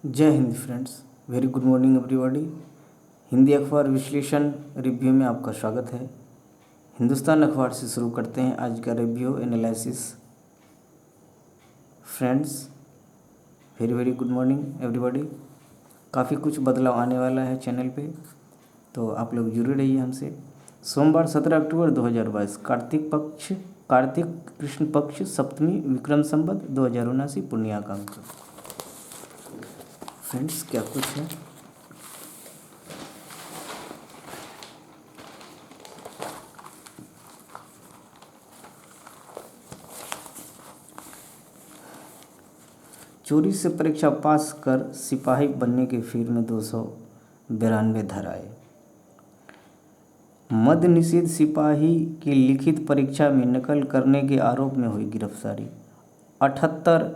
जय Hind friends. Very good morning everybody. Hindi अखबार विश्लेषण रिव्यू में आपका स्वागत है। हिंदुस्तान अखबार से शुरू करते हैं आज का review analysis. Friends, very very good morning everybody. काफ़ी कुछ बदलाव आने वाला है चैनल पे, तो आप लोग जुड़े रहिए हमसे। सोमवार 17 अक्टूबर 2022, कार्तिक कृष्ण पक्ष सप्तमी, विक्रम संवत 2079 पुण्याक अंक। फ्रेंड्स, क्या कुछ है। चोरी से परीक्षा पास कर सिपाही बनने के फेर में 292 धराए। मद्य निषेध सिपाही की लिखित परीक्षा में नकल करने के आरोप में हुई गिरफ्तारी। 78,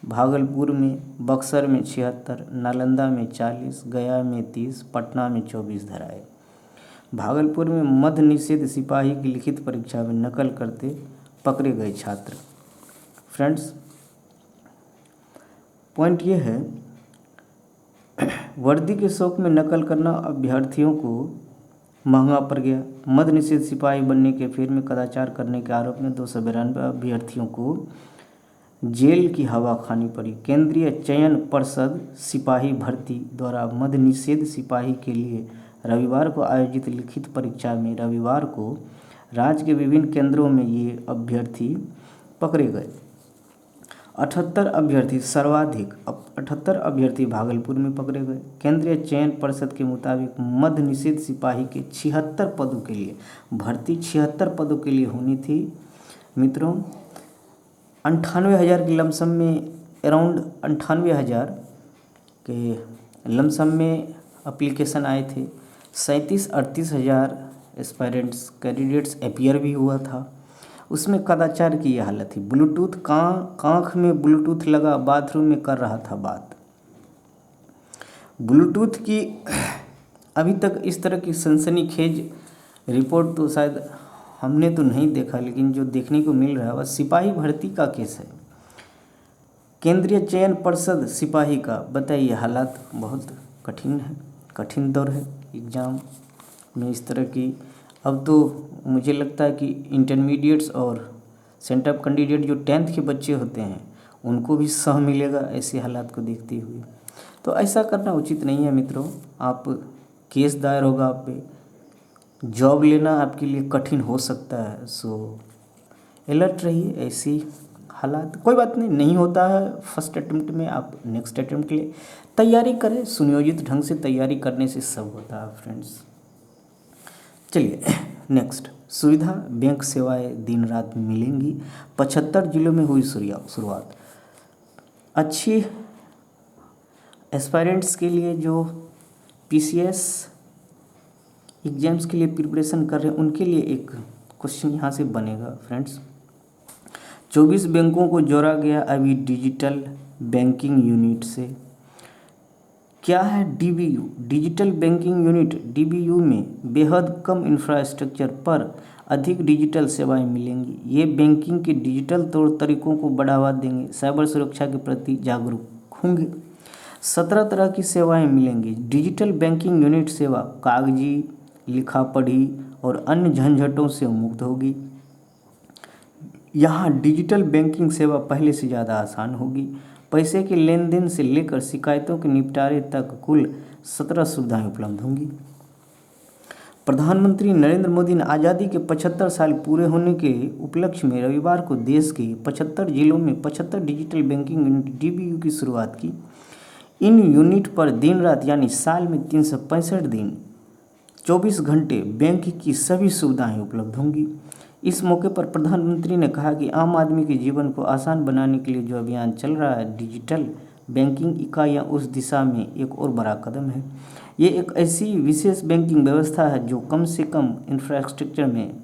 भागलपुर में, बक्सर में 76, नालंदा में 40, गया में 30, पटना में 24 धराए। भागलपुर में मद्य निषेध सिपाही की लिखित परीक्षा में नकल करते पकड़े गए छात्र। फ्रेंड्स, पॉइंट ये है, वर्दी के शौक में नकल करना अभ्यर्थियों को महंगा पड़ गया। मद्य निषेध सिपाही बनने के फेर में कदाचार करने के आरोप में 292 अभ्यर्थियों को जेल की हवा खानी पड़ी। केंद्रीय चयन पर्षद सिपाही भर्ती द्वारा मद्य निषेध सिपाही के लिए रविवार को आयोजित लिखित परीक्षा में रविवार को राज्य के विभिन्न केंद्रों में ये अभ्यर्थी पकड़े गए। 78 अभ्यर्थी, सर्वाधिक 78 अभ्यर्थी भागलपुर में पकड़े गए। केंद्रीय चयन परिषद के मुताबिक मद्य निषेध सिपाही के 76 पदों के लिए भर्ती 76 पदों के लिए होनी थी मित्रों। 98,000 के लमसम में, अराउंड 98,000 के लमसम में अप्लीकेशन आए थे। 37-38 हज़ार एस्पायरेंट्स कैंडिडेट्स अपियर भी हुआ था। उसमें कदाचार की यह हालत थी। ब्लूटूथ कांख में ब्लूटूथ लगा, बाथरूम में कर रहा था बात। ब्लूटूथ की अभी तक इस तरह की सनसनीखेज रिपोर्ट तो शायद हमने तो नहीं देखा, लेकिन जो देखने को मिल रहा है वह सिपाही भर्ती का केस है। केंद्रीय चयन पर्षद सिपाही का बताइए, हालात बहुत कठिन है, कठिन दौर है एग्ज़ाम में इस तरह की। अब तो मुझे लगता है कि इंटरमीडिएट्स और सेंटर कैंडिडेट जो 10th के बच्चे होते हैं उनको भी सह मिलेगा ऐसे हालात को देखते हुए। तो ऐसा करना उचित नहीं है मित्रों। आप केस दायर होगा आप पे, जॉब लेना आपके लिए कठिन हो सकता है। सो अलर्ट रहिए। ऐसी हालात कोई बात नहीं होता है फर्स्ट अटेम्प्ट में, आप नेक्स्ट अटेम्प्ट के लिए तैयारी करें। सुनियोजित ढंग से तैयारी करने से सब होता है फ्रेंड्स। चलिए नेक्स्ट, सुविधा बैंक सेवाएं दिन रात मिलेंगी। 75 जिलों में हुई शुरुआत। अच्छी एस्पायरेंट्स के लिए जो पीसीएस एग्जाम्स के लिए प्रिपरेशन कर रहे हैं उनके लिए एक क्वेश्चन यहाँ से बनेगा फ्रेंड्स। 24 बैंकों को जोड़ा गया अभी डिजिटल बैंकिंग यूनिट से। क्या है DBU? Digital banking unit. DBU में बेहद कम इंफ्रास्ट्रक्चर पर अधिक डिजिटल सेवाएं मिलेंगी। ये बैंकिंग के डिजिटल तौर तरीकों को बढ़ावा देंगे, साइबर सुरक्षा के प्रति जागरूक होंगे। 17 तरह की सेवाएं मिलेंगी। डिजिटल बैंकिंग यूनिट सेवा कागजी, लिखा पढ़ी और अन्य झंझटों से मुक्त होगी। यहाँ डिजिटल बैंकिंग सेवा पहले से ज़्यादा आसान होगी। पैसे के लेन देन से लेकर शिकायतों के निपटारे तक कुल 17 सुविधाएं उपलब्ध होंगी। प्रधानमंत्री नरेंद्र मोदी ने आज़ादी के 75 साल पूरे होने के उपलक्ष्य में रविवार को देश के 75 जिलों में 75 डिजिटल बैंकिंग यूनिट डीबीयू की शुरुआत की। इन यूनिट पर दिन रात यानी साल में 365 दिन 24 घंटे बैंक की सभी सुविधाएं उपलब्ध होंगी। इस मौके पर प्रधानमंत्री ने कहा कि आम आदमी के जीवन को आसान बनाने के लिए जो अभियान चल रहा है, डिजिटल बैंकिंग इकाइयाँ उस दिशा में एक और बड़ा कदम है। ये एक ऐसी विशेष बैंकिंग व्यवस्था है जो कम से कम इंफ्रास्ट्रक्चर में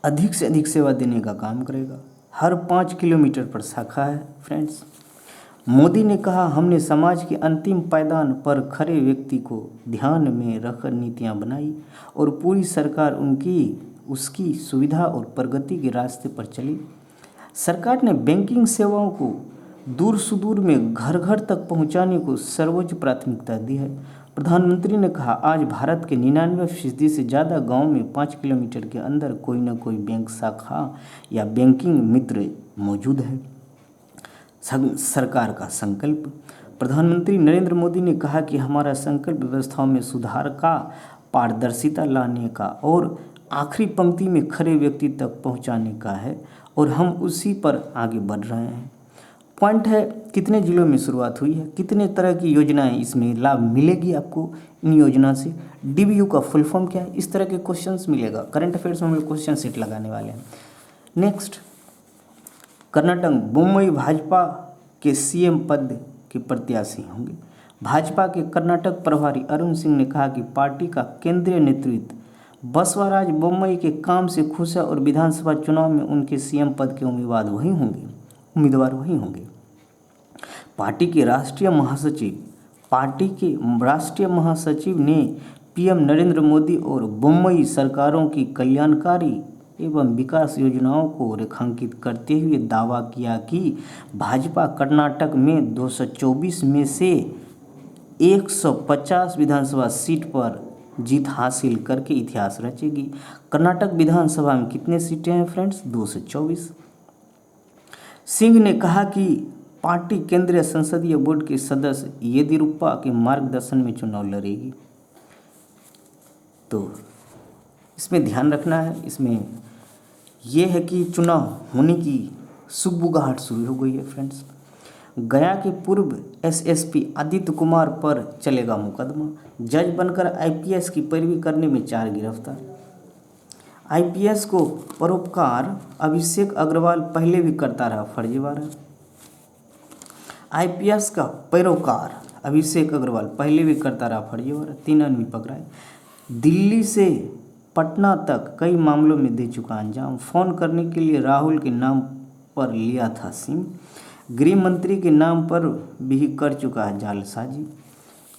अधिक से अधिक सेवा देने का काम करेगा। हर 5 किलोमीटर पर शाखा है फ्रेंड्स। मोदी ने कहा, हमने समाज के अंतिम पायदान पर खड़े व्यक्ति को ध्यान में रखकर नीतियां बनाई और पूरी सरकार उसकी सुविधा और प्रगति के रास्ते पर चली। सरकार ने बैंकिंग सेवाओं को दूर सुदूर में घर घर तक पहुंचाने को सर्वोच्च प्राथमिकता दी है। प्रधानमंत्री ने कहा, आज भारत के 99% से ज़्यादा गाँव में 5 किलोमीटर के अंदर कोई न कोई बैंक शाखा या बैंकिंग मित्र मौजूद है। सरकार का संकल्प। प्रधानमंत्री नरेंद्र मोदी ने कहा कि हमारा संकल्प व्यवस्थाओं में सुधार का, पारदर्शिता लाने का और आखिरी पंक्ति में खड़े व्यक्ति तक पहुंचाने का है और हम उसी पर आगे बढ़ रहे हैं। पॉइंट है, कितने जिलों में शुरुआत हुई है, कितने तरह की योजनाएं इसमें लाभ मिलेगी आपको इन योजना से, डीबीयू का फुल फॉर्म क्या है, इस तरह के क्वेश्चंस मिलेगा। करंट अफेयर्स में हम लोग क्वेश्चन सेट लगाने वाले हैं। नेक्स्ट, कर्नाटक मुंबई भाजपा के सीएम पद के प्रत्याशी होंगे। भाजपा के कर्नाटक प्रभारी अरुण सिंह ने कहा कि पार्टी का केंद्रीय नेतृत्व बसवराज बोम्मई के काम से खुश है और विधानसभा चुनाव में उनके सीएम पद के उम्मीदवार वही होंगे। पार्टी के राष्ट्रीय महासचिव ने पीएम नरेंद्र मोदी और बोम्मई सरकारों की कल्याणकारी एवं विकास योजनाओं को रेखांकित करते हुए दावा किया कि भाजपा कर्नाटक में 224 में से 150 विधानसभा सीट पर जीत हासिल करके इतिहास रचेगी। कर्नाटक विधानसभा में कितने सीटें हैं फ्रेंड्स? 224। सिंह ने कहा कि पार्टी केंद्रीय संसदीय बोर्ड के सदस्य येदियुरप्पा के मार्गदर्शन में चुनाव लड़ेगी। तो इसमें ध्यान रखना है, इसमें यह है कि चुनाव होने की सुगबुगाहट शुरू हो गई है फ्रेंड्स। गया के पूर्व एसएसपी आदित्य कुमार पर चलेगा मुकदमा। जज बनकर आईपीएस की पैरवी करने में 4 गिरफ्तार। आईपीएस को परोपकार अभिषेक अग्रवाल पहले भी करता रहा फर्जीवाड़ा। आईपीएस का पैरोकार अभिषेक अग्रवाल पहले भी करता रहा फर्जीवाड़ा। 3 आदमी पकड़ाए। दिल्ली से पटना तक कई मामलों में दे चुका अंजाम। फ़ोन करने के लिए राहुल के नाम पर लिया था सिम। गृह मंत्री के नाम पर भी कर चुका है जालसाजी।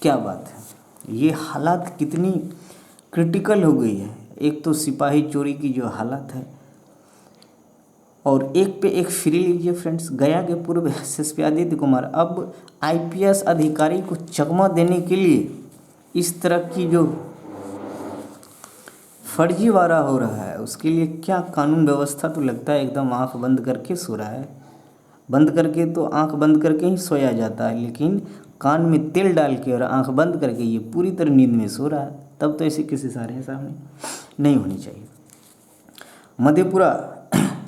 क्या बात है, ये हालात कितनी क्रिटिकल हो गई है। एक तो सिपाही चोरी की जो हालत है और एक पे एक फ्री लीजिए फ्रेंड्स। गया के पूर्व एसएसपी आदित्य कुमार अब आईपीएस अधिकारी को चकमा देने के लिए इस तरह की जो फर्जीवाड़ा हो रहा है, उसके लिए क्या कानून व्यवस्था, तो लगता है एकदम आंख बंद करके सो रहा है। बंद करके तो आंख बंद करके ही सोया जाता है, लेकिन कान में तेल डाल के और आंख बंद करके ये पूरी तरह नींद में सो रहा है। तब तो ऐसे किसी सारे सामने नहीं होनी चाहिए। मधेपुरा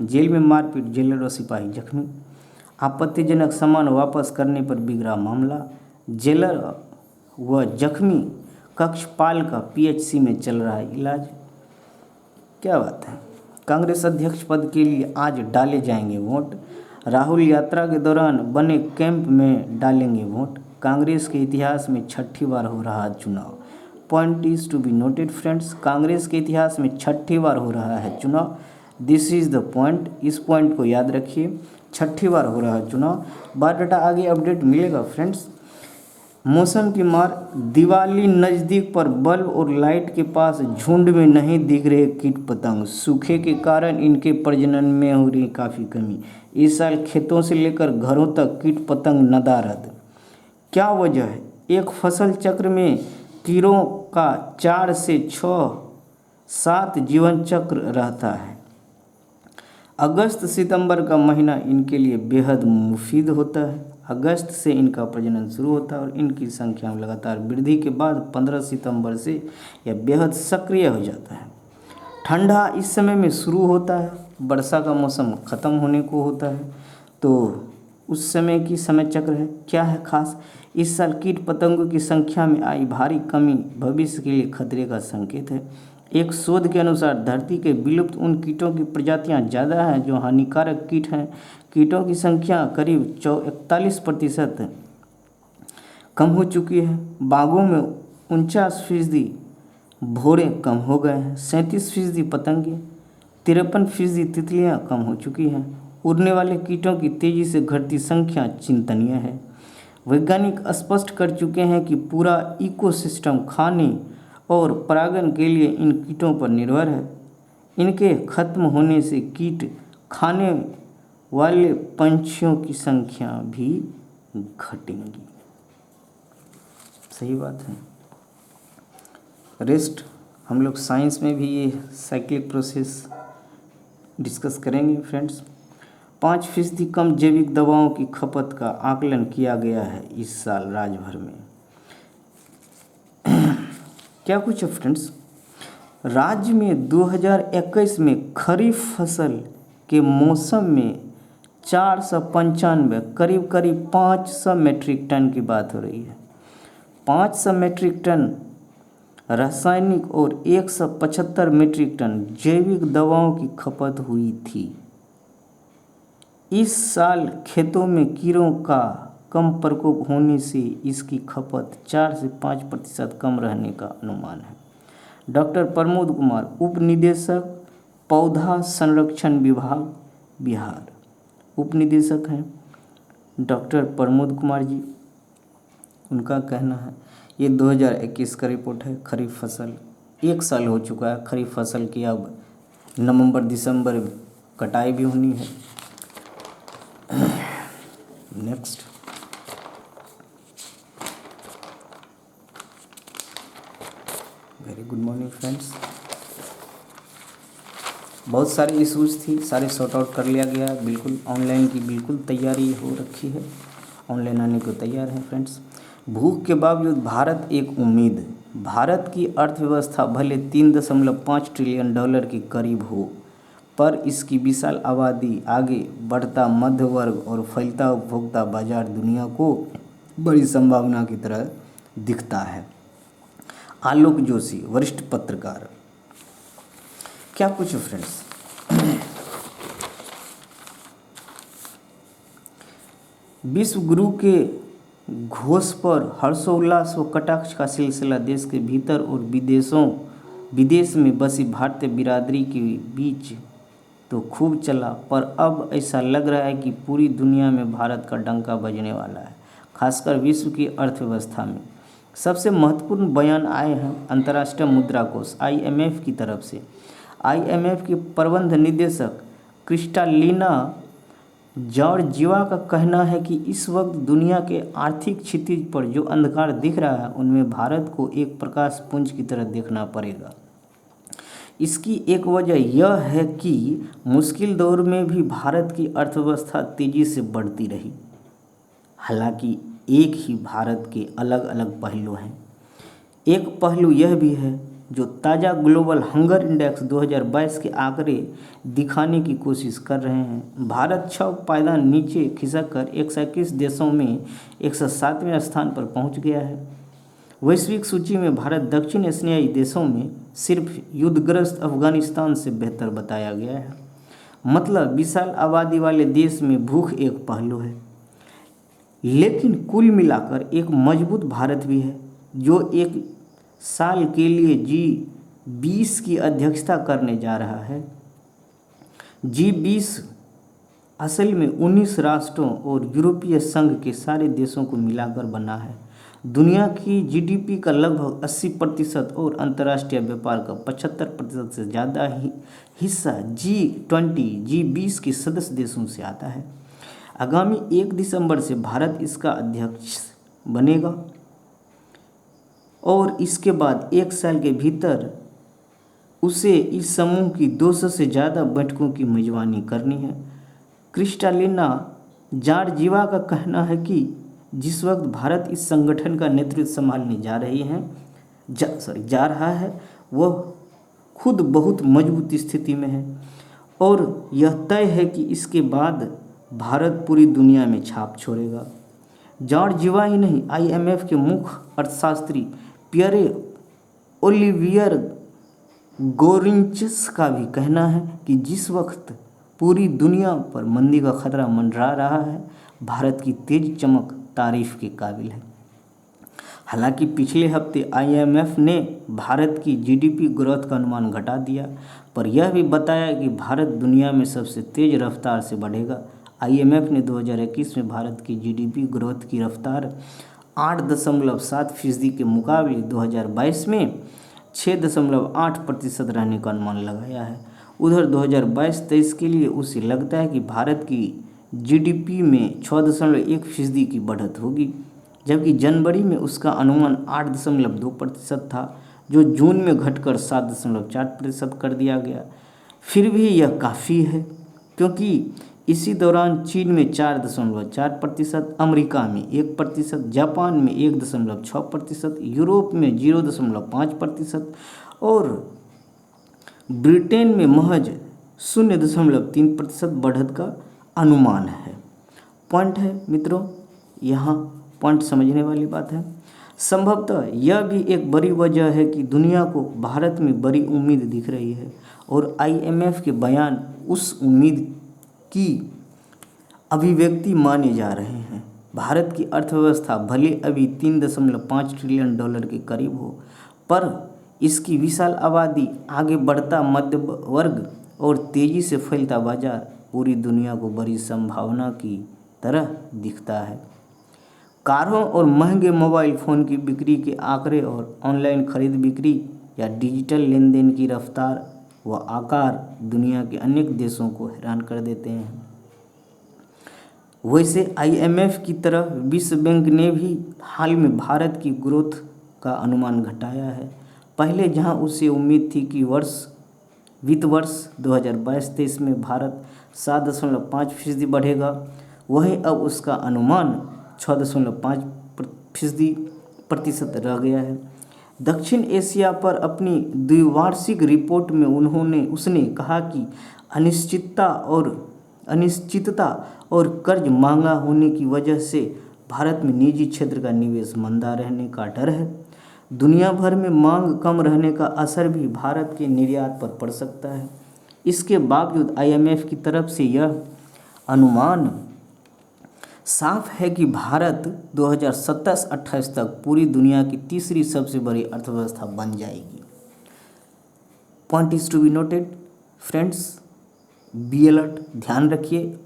जेल में मारपीट, जेलर और सिपाही जख्मी। आपत्तिजनक सामान वापस करने पर बिगड़ा मामला। जेलर व जख्मी कक्षपाल का पीएचसी में चल रहा है इलाज। क्या बात है। कांग्रेस अध्यक्ष पद के लिए आज डाले जाएंगे वोट। राहुल यात्रा के दौरान बने कैंप में डालेंगे वोट। कांग्रेस के इतिहास में 6ठी बार हो रहा चुनाव। Point is to be noted friends, Congress के इतिहास में 6ठी बार हो रहा है चुनाव। दिस इज द पॉइंट, इस पॉइंट को याद रखिए। 6ठी बार हो रहा है चुनाव। बायोडाटा आगे अपडेट मिलेगा फ्रेंड्स। मौसम की मार, दिवाली नज़दीक पर बल्ब और लाइट के पास झुंड में नहीं दिख रहे कीट पतंग। सूखे के कारण इनके प्रजनन में हो रही काफ़ी कमी। इस साल खेतों से लेकर घरों तक कीट पतंग नदारद। क्या वजह है? एक फसल चक्र में कीड़ों का 4 से 6-7 जीवन चक्र रहता है। अगस्त सितंबर का महीना इनके लिए बेहद मुफीद होता है। अगस्त से इनका प्रजनन शुरू होता है और इनकी संख्या में लगातार वृद्धि के बाद 15 सितंबर से यह बेहद सक्रिय हो जाता है। ठंडा इस समय में शुरू होता है, वर्षा का मौसम ख़त्म होने को होता है, तो उस समय की समय चक्र है। क्या है खास? इस साल कीट पतंगों की संख्या में आई भारी कमी भविष्य के लिए खतरे का संकेत है। एक शोध के अनुसार धरती के विलुप्त उन कीटों की प्रजातियां ज़्यादा हैं जो हानिकारक कीट हैं। कीटों की संख्या करीब 41% कम हो चुकी है। बागों में 49% भौरे कम हो गए हैं। 37% पतंगे, 53% तितलियाँ कम हो चुकी हैं। उड़ने वाले कीटों की तेज़ी से घटती संख्या चिंतनीय है। वैज्ञानिक स्पष्ट कर चुके हैं कि पूरा इकोसिस्टम खाने और परागण के लिए इन कीटों पर निर्भर है। इनके खत्म होने से कीट खाने वाले पंछियों की संख्या भी घटेंगी। सही बात है। रेस्ट हम लोग साइंस में भी ये साइक्लिक प्रोसेस डिस्कस करेंगे फ्रेंड्स। 5% कम जैविक दवाओं की खपत का आकलन किया गया है इस साल राज्य भर में। क्या कुछ है फ्रेंड्स, राज्य में 2021 में खरीफ फसल के मौसम में 495 करीब 500 मीट्रिक टन की बात हो रही है। 500 मीट्रिक टन रासायनिक और 175 मीट्रिक टन जैविक दवाओं की खपत हुई थी। इस साल खेतों में कीड़ों का कम प्रकोप होने से इसकी खपत 4 से 5% कम रहने का अनुमान है। डॉक्टर प्रमोद कुमार, उप निदेशक पौधा संरक्षण विभाग बिहार, उप निदेशक हैं डॉक्टर प्रमोद कुमार जी। उनका कहना है ये 2021 का रिपोर्ट है। खरीफ फसल 1 साल हो चुका है खरीफ फसल की, अब नवंबर दिसंबर कटाई भी होनी है। Next, very good morning friends. बहुत सारे इश्यूज थी, सारे सॉर्ट आउट कर लिया गया। बिल्कुल ऑनलाइन की बिल्कुल तैयारी हो रखी है, ऑनलाइन आने को तैयार है फ्रेंड्स। भूख के बावजूद भारत एक उम्मीद। भारत की अर्थव्यवस्था भले $3.5 ट्रिलियन के करीब हो, पर इसकी विशाल आबादी, आगे बढ़ता मध्य वर्ग और फैलता उपभोक्ता बाजार दुनिया को बड़ी संभावना की तरह दिखता है। आलोक जोशी, वरिष्ठ पत्रकार। क्या कुछ फ्रेंड्स, विश्व गुरु के घोष पर हर्षोल्लास व कटाक्ष का सिलसिला देश के भीतर और विदेश में बसी भारतीय बिरादरी के बीच तो खूब चला, पर अब ऐसा लग रहा है कि पूरी दुनिया में भारत का डंका बजने वाला है, खासकर विश्व की अर्थव्यवस्था में। सबसे महत्वपूर्ण बयान आए हैं अंतर्राष्ट्रीय मुद्रा कोष IMF की तरफ से। IMF की प्रबंध निदेशक क्रिस्टालिना जॉर्जिवा का कहना है कि इस वक्त दुनिया के आर्थिक क्षितिज पर जो अंधकार दिख रहा है उनमें भारत को एक प्रकाश पुंज की तरह देखना पड़ेगा। इसकी एक वजह यह है कि मुश्किल दौर में भी भारत की अर्थव्यवस्था तेजी से बढ़ती रही। हालांकि एक ही भारत के अलग अलग पहलू हैं। एक पहलू यह भी है जो ताज़ा ग्लोबल हंगर इंडेक्स 2022 के आंकड़े दिखाने की कोशिश कर रहे हैं। भारत 6 पायदान नीचे खिसककर 121 देशों में 107वें स्थान पर पहुंच गया है। वैश्विक सूची में भारत दक्षिण एशियाई देशों में सिर्फ युद्धग्रस्त अफगानिस्तान से बेहतर बताया गया है। मतलब विशाल आबादी वाले देश में भूख एक पहलू है, लेकिन कुल मिलाकर एक मजबूत भारत भी है जो एक साल के लिए G20 की अध्यक्षता करने जा रहा है। G20 असल में 19 राष्ट्रों और यूरोपीय संघ के सारे देशों को मिलाकर बना है। दुनिया की GDP का लगभग 80% और अंतर्राष्ट्रीय व्यापार का 75% से ज़्यादा हिस्सा G20 के सदस्य देशों से आता है। आगामी 1 दिसंबर से भारत इसका अध्यक्ष बनेगा और इसके बाद 1 साल के भीतर उसे इस समूह की 200 से ज़्यादा बैठकों की मेजबानी करनी है। क्रिस्टालिना जॉर्जिवा का कहना है कि जिस वक्त भारत इस संगठन का नेतृत्व संभालने जा रहा है वह खुद बहुत मजबूत स्थिति में है और यह तय है कि इसके बाद भारत पूरी दुनिया में छाप छोड़ेगा। जॉर्जिवा ही नहीं, IMF के मुख्य अर्थशास्त्री पियरे ओलिवियर गोरिंचस का भी कहना है कि जिस वक्त पूरी दुनिया पर मंदी का खतरा मंडरा रहा है, भारत की तेज चमक तारीफ के काबिल है। हालांकि पिछले हफ्ते IMF ने भारत की GDP ग्रोथ का अनुमान घटा दिया, पर यह भी बताया कि भारत दुनिया में सबसे तेज रफ्तार से बढ़ेगा। IMF ने 2021 में भारत की GDP ग्रोथ की रफ्तार 8.7% के मुकाबले 2022 में 6.8% रहने का अनुमान लगाया है। उधर 2022-23 के लिए उसे लगता है कि भारत की जीडीपी में 6.1% की बढ़त होगी, जबकि जनवरी में उसका अनुमान 8.2% था, जो जून में घटकर 7.4% कर दिया गया। फिर भी यह काफ़ी है, क्योंकि इसी दौरान चीन में 4.4%, अमेरिका में 1%, जापान में 1.6%, यूरोप में 0.5% और ब्रिटेन में महज 0.3% बढ़त का अनुमान है। पॉइंट है मित्रों, यहाँ पॉइंट समझने वाली बात है। संभवतः यह भी एक बड़ी वजह है कि दुनिया को भारत में बड़ी उम्मीद दिख रही है और IMF के बयान उस उम्मीद की अभिव्यक्ति माने जा रहे हैं। भारत की अर्थव्यवस्था भले अभी $3.5 ट्रिलियन के करीब हो, पर इसकी विशाल आबादी, आगे बढ़ता मध्य वर्ग और तेज़ी से फैलता बाजार पूरी दुनिया को बड़ी संभावना की तरह दिखता है। कारों और महंगे मोबाइल फ़ोन की बिक्री के आंकड़े और ऑनलाइन खरीद बिक्री या डिजिटल लेन देन की रफ्तार व आकार दुनिया के अनेक देशों को हैरान कर देते हैं। वैसे IMF की तरह विश्व बैंक ने भी हाल में भारत की ग्रोथ का अनुमान घटाया है। पहले जहां उसे उम्मीद थी कि वित्त वर्ष 2022-23 में भारत 7.5% बढ़ेगा, वहीं अब उसका अनुमान 6.5% रह गया है। दक्षिण एशिया पर अपनी द्विवार्षिक रिपोर्ट में उसने कहा कि अनिश्चितता और कर्ज महंगा होने की वजह से भारत में निजी क्षेत्र का निवेश मंदा रहने का डर है। दुनिया भर में मांग कम रहने का असर भी भारत के निर्यात पर पड़ सकता है। इसके बावजूद IMF की तरफ से यह अनुमान साफ है कि भारत 2027-28 तक पूरी दुनिया की तीसरी सबसे बड़ी अर्थव्यवस्था बन जाएगी। Point is to be noted friends, be alert, ध्यान रखिए,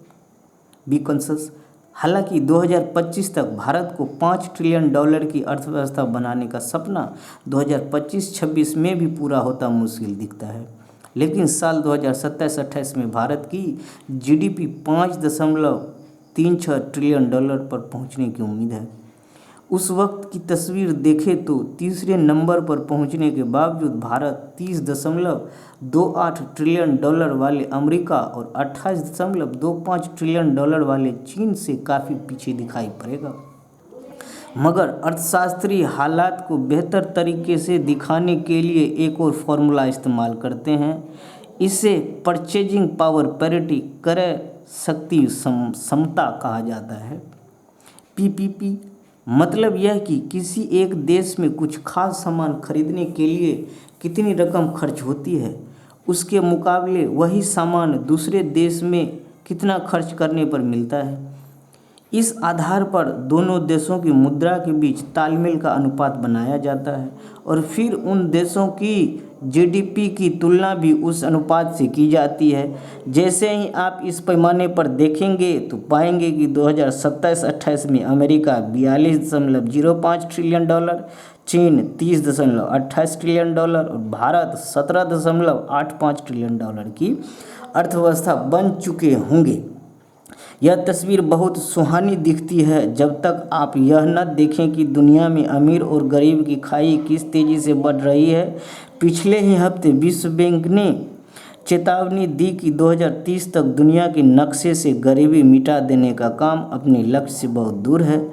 बी कॉन्शियस। हालांकि 2025 तक भारत को $5 ट्रिलियन की अर्थव्यवस्था बनाने का सपना 2025-26 में भी पूरा होता मुश्किल दिखता है, लेकिन साल 2027-28 में भारत की GDP $5.36 ट्रिलियन पर पहुंचने की उम्मीद है। उस वक्त की तस्वीर देखें तो तीसरे नंबर पर पहुंचने के बावजूद भारत $30.28 ट्रिलियन वाले अमेरिका और $28.25 ट्रिलियन वाले चीन से काफ़ी पीछे दिखाई पड़ेगा। मगर अर्थशास्त्री हालात को बेहतर तरीके से दिखाने के लिए एक और फॉर्मूला इस्तेमाल करते हैं। इसे परचेजिंग पावर पैरिटी, क्रय शक्ति समता कहा जाता है। PPP मतलब यह कि किसी एक देश में कुछ खास सामान खरीदने के लिए कितनी रकम खर्च होती है, उसके मुकाबले वही सामान दूसरे देश में कितना खर्च करने पर मिलता है। इस आधार पर दोनों देशों की मुद्रा के बीच तालमेल का अनुपात बनाया जाता है और फिर उन देशों की GDP की तुलना भी उस अनुपात से की जाती है। जैसे ही आप इस पैमाने पर देखेंगे तो पाएंगे कि 2027-28 में अमेरिका $42.05 ट्रिलियन, चीन $30.28 ट्रिलियन और भारत $17.85 ट्रिलियन की अर्थव्यवस्था बन चुके होंगे। यह तस्वीर बहुत सुहानी दिखती है जब तक आप यह न देखें कि दुनिया में अमीर और गरीब की खाई किस तेज़ी से बढ़ रही है। पिछले ही हफ्ते विश्व बैंक ने चेतावनी दी कि 2030 तक दुनिया के नक्शे से गरीबी मिटा देने का काम अपने लक्ष्य से बहुत दूर है।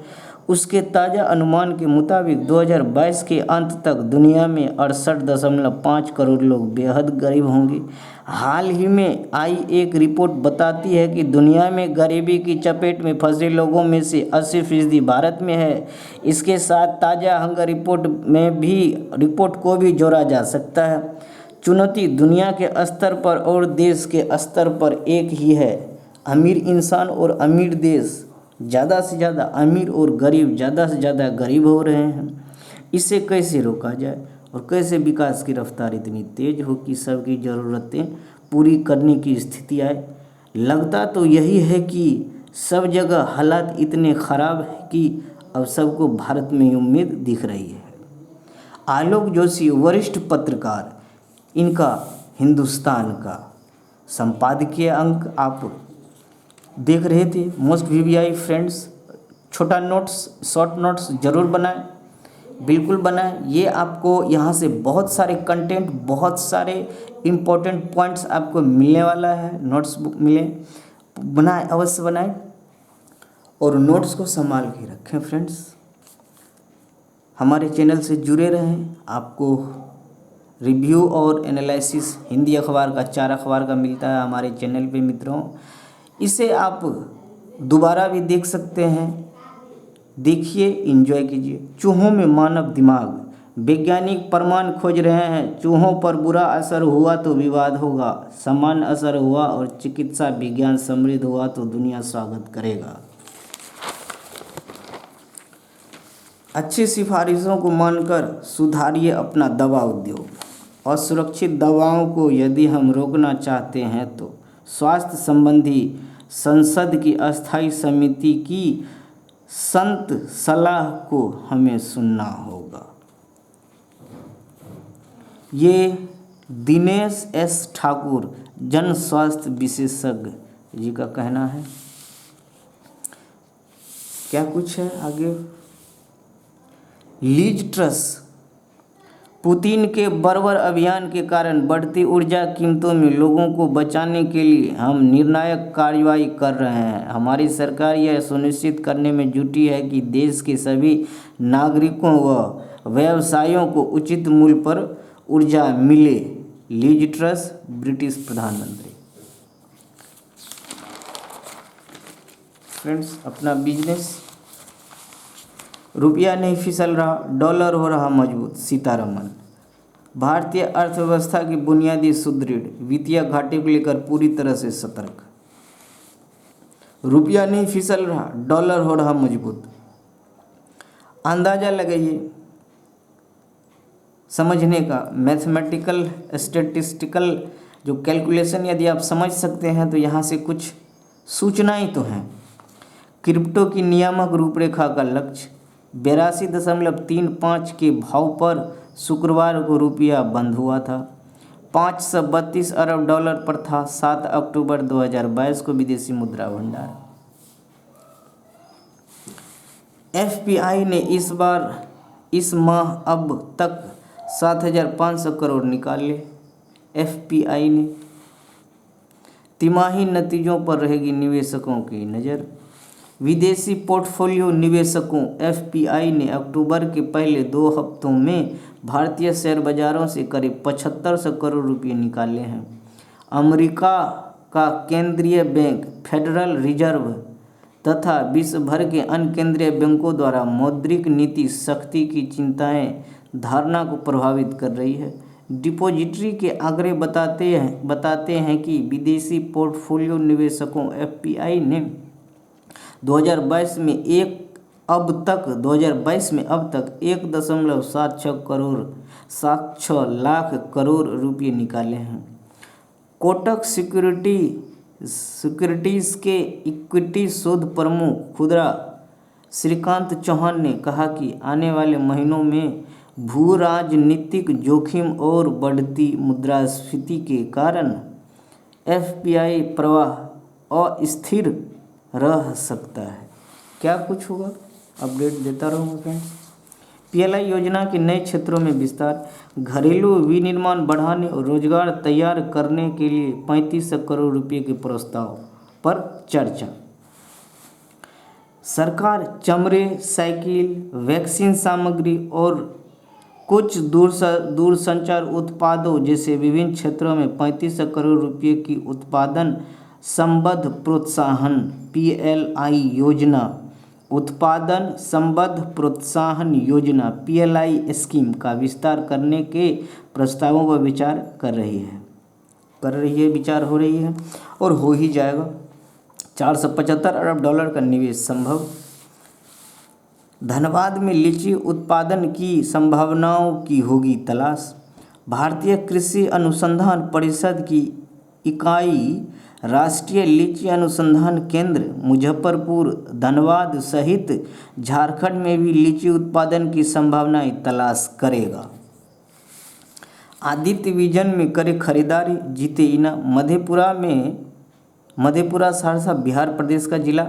उसके ताज़ा अनुमान के मुताबिक 2022 के अंत तक दुनिया में 68.5 करोड़ लोग बेहद गरीब होंगे। हाल ही में आई एक रिपोर्ट बताती है कि दुनिया में गरीबी की चपेट में फंसे लोगों में से 80% भारत में है। इसके साथ ताज़ा हंगर रिपोर्ट को भी जोड़ा जा सकता है। चुनौती दुनिया के स्तर पर और देश के स्तर पर एक ही है। अमीर इंसान और अमीर देश ज़्यादा से ज़्यादा अमीर और गरीब ज़्यादा से ज़्यादा गरीब हो रहे हैं। इसे कैसे रोका जाए और कैसे विकास की रफ्तार इतनी तेज़ हो कि सबकी ज़रूरतें पूरी करने की स्थिति आए। लगता तो यही है कि सब जगह हालात इतने ख़राब हैं कि अब सबको भारत में उम्मीद दिख रही है। आलोक जोशी वरिष्ठ पत्रकार, इनका हिंदुस्तान का संपादकीय अंक आप देख रहे थे। मोस्ट वीवीआई फ्रेंड्स, छोटा नोट्स, शॉर्ट नोट्स जरूर बनाएं, बिल्कुल बनाएं। ये आपको यहाँ से बहुत सारे कंटेंट, बहुत सारे इम्पोर्टेंट पॉइंट्स आपको मिलने वाला है। नोट्स बुक मिले, बनाएं, अवश्य बनाएं और नोट्स को संभाल के रखें फ्रेंड्स। हमारे चैनल से जुड़े रहें। आपको रिव्यू और एनालिसिस हिंदी अखबार का, 4 अखबार का मिलता है हमारे चैनल पे मित्रों। इसे आप दोबारा भी देख सकते हैं, देखिए, एंजॉय कीजिए। चूहों में मानव दिमाग, वैज्ञानिक प्रमाण खोज रहे हैं। चूहों पर बुरा असर हुआ तो विवाद होगा, सामान्य असर हुआ और चिकित्सा विज्ञान समृद्ध हुआ तो दुनिया स्वागत करेगा। अच्छी सिफारिशों को मानकर सुधारिए अपना दवा उद्योग। असुरक्षित दवाओं को यदि हम रोकना चाहते हैं तो स्वास्थ्य संबंधी संसद की अस्थायी समिति की संत सलाह को हमें सुनना होगा। ये दिनेश एस ठाकुर, जन स्वास्थ्य विशेषज्ञ जी का कहना है। क्या कुछ है आगे? लीज ट्रस, पुतिन के बर्बर अभियान के कारण बढ़ती ऊर्जा कीमतों में लोगों को बचाने के लिए हम निर्णायक कार्रवाई कर रहे हैं। हमारी सरकार यह सुनिश्चित करने में जुटी है कि देश के सभी नागरिकों व व्यवसायों को उचित मूल्य पर ऊर्जा मिले। लीज ट्रस, ब्रिटिश प्रधानमंत्री। फ्रेंड्स, अपना बिजनेस, रुपया नहीं फिसल रहा, डॉलर हो रहा मजबूत। सीतारमन। भारतीय अर्थव्यवस्था की बुनियादी सुदृढ़, वित्तीय घाटे को लेकर पूरी तरह से सतर्क। रुपया नहीं फिसल रहा, डॉलर हो रहा मजबूत। अंदाजा लगाइए समझने का, मैथमेटिकल स्टैटिस्टिकल जो कैलकुलेशन यदि आप समझ सकते हैं तो यहाँ से कुछ सूचनाएं तो हैं। क्रिप्टो की नियामक रूपरेखा का लक्ष्य 82.35 के भाव पर शुक्रवार को रुपया बंद हुआ था। 532 अरब डॉलर पर था। 7 अक्टूबर 2022 को विदेशी मुद्रा भंडार। एफपीआई ने इस माह अब तक 7,500 करोड़ निकाले। एफपीआई ने तिमाही नतीजों पर रहेगी निवेशकों की नज़र। विदेशी पोर्टफोलियो निवेशकों, एफपीआई ने अक्टूबर के पहले 2 हफ्तों में भारतीय शेयर बाजारों से करीब 7500 करोड़ रुपये निकाले हैं। अमेरिका का केंद्रीय बैंक फेडरल रिजर्व तथा विश्व भर के अन्य केंद्रीय बैंकों द्वारा मौद्रिक नीति सख्ती की चिंताएं धारणा को प्रभावित कर रही है। डिपॉजिटरी के आंकड़े बताते हैं कि विदेशी पोर्टफोलियो निवेशकों, एफपीआई ने 2022 में अब तक 1.76 लाख करोड़ रुपये निकाले हैं। कोटक सिक्योरिटीज़ के इक्विटी शोध प्रमुख खुदरा श्रीकांत चौहान ने कहा कि आने वाले महीनों में भू राजनीतिक जोखिम और बढ़ती मुद्रास्फीति के कारण एफपीआई प्रवाह अस्थिर रह सकता है। क्या कुछ होगा, अपडेट देता रहूँगा फ्रेंड्स। पीएलआई योजना के नए क्षेत्रों में विस्तार, घरेलू विनिर्माण बढ़ाने और रोजगार तैयार करने के लिए 3500 करोड़ रुपये के प्रस्ताव पर चर्चा। सरकार चमड़े, साइकिल, वैक्सीन सामग्री और कुछ दूरसंचार उत्पादों जैसे विभिन्न क्षेत्रों में 3500 करोड़ रुपये की उत्पादन संबद्ध प्रोत्साहन पीएलआई योजना, उत्पादन संबद्ध प्रोत्साहन योजना पीएलआई स्कीम का विस्तार करने के प्रस्तावों पर विचार विचार हो रही है और हो ही जाएगा। 475 अरब डॉलर का निवेश संभव। धनबाद में लीची उत्पादन की संभावनाओं की होगी तलाश। भारतीय कृषि अनुसंधान परिषद की इकाई राष्ट्रीय लीची अनुसंधान केंद्र मुजफ्फरपुर, धनबाद सहित झारखंड में भी लीची उत्पादन की संभावनाएं तलाश करेगा। आदित्य विजन में करे खरीदारी, जीते इनाम। मधेपुरा सहरसा बिहार प्रदेश का जिला।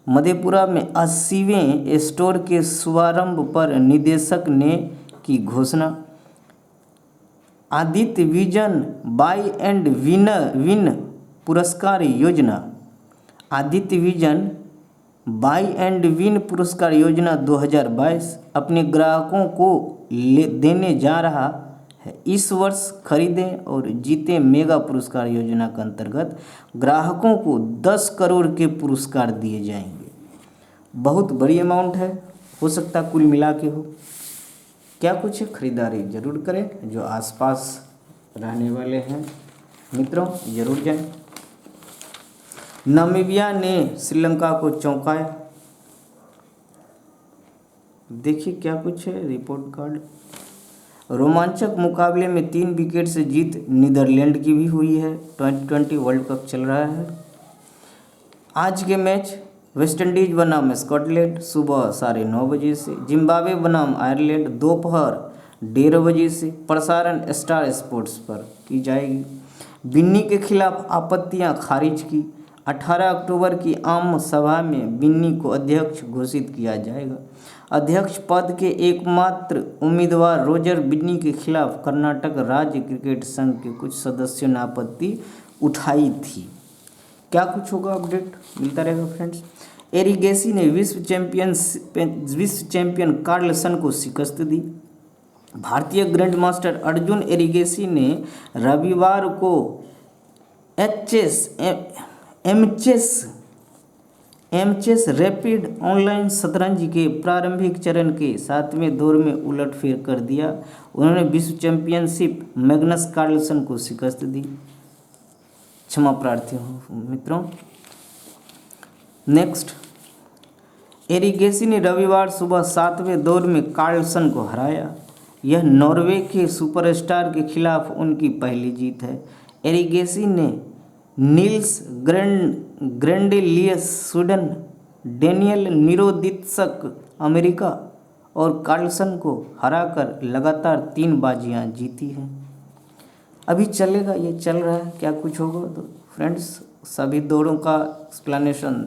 मधेपुरा में 80वें स्टोर के शुभारंभ पर निदेशक ने की घोषणा। Aditya vision bye and win पुरस्कार योजना। Aditya vision bye and win पुरस्कार योजना 2022 अपने ग्राहकों को देने जा रहा है। इस वर्ष खरीदें और जीतें मेगा पुरस्कार योजना के अंतर्गत ग्राहकों को 10 करोड़ के पुरस्कार दिए जाएंगे। बहुत बड़ी अमाउंट है, हो सकता कुल मिला के हो। क्या कुछ है, खरीदारी जरूर करें। जो आसपास रहने वाले हैं मित्रों जरूर जाएं। नामीबिया ने श्रीलंका को चौंकाया। देखिए क्या कुछ है रिपोर्ट कार्ड। रोमांचक मुकाबले में 3 विकेट से जीत नीदरलैंड की भी हुई है। 2020 वर्ल्ड कप चल रहा है। आज के मैच वेस्टइंडीज बनाम स्कॉटलैंड सुबह 9:30 बजे से, जिम्बाब्वे बनाम आयरलैंड दोपहर 1:30 बजे से। प्रसारण स्टार स्पोर्ट्स पर की जाएगी। बिन्नी के खिलाफ आपत्तियां खारिज की। 18 अक्टूबर की आम सभा में बिन्नी को अध्यक्ष घोषित किया जाएगा। अध्यक्ष पद के एकमात्र उम्मीदवार रोजर बिन्नी के खिलाफ कर्नाटक राज्य क्रिकेट संघ के कुछ सदस्यों ने आपत्ति उठाई थी। क्या कुछ होगा अपडेट मिलता रहेगा फ्रेंड्स। एरिगेसी ने विश्व चैंपियन कार्लसन को शिकस्त दी। भारतीय ग्रैंड मास्टर अर्जुन एरिगेसी ने रविवार को एमचेस रैपिड ऑनलाइन शतरंज के प्रारंभिक चरण के 7वें दौर में उलटफेर कर दिया। उन्होंने विश्व चैंपियनशिप मैग्नस कार्लसन को शिकस्त दी। क्षमा प्रार्थी हूँ मित्रों। नेक्स्ट, एरिगेसी ने रविवार सुबह 7वें दौर में कार्लसन को हराया। यह नॉर्वे के सुपरस्टार के खिलाफ उनकी पहली जीत है। एरिगेसी ने नील्स ग्रेंडेलियस स्वीडन, डेनियल निरोदित्सक अमेरिका और कार्लसन को हराकर लगातार 3 बाजियां जीती हैं। अभी चलेगा, ये चल रहा है। क्या कुछ होगा तो फ्रेंड्स सभी दौड़ों का एक्सप्लेनेशन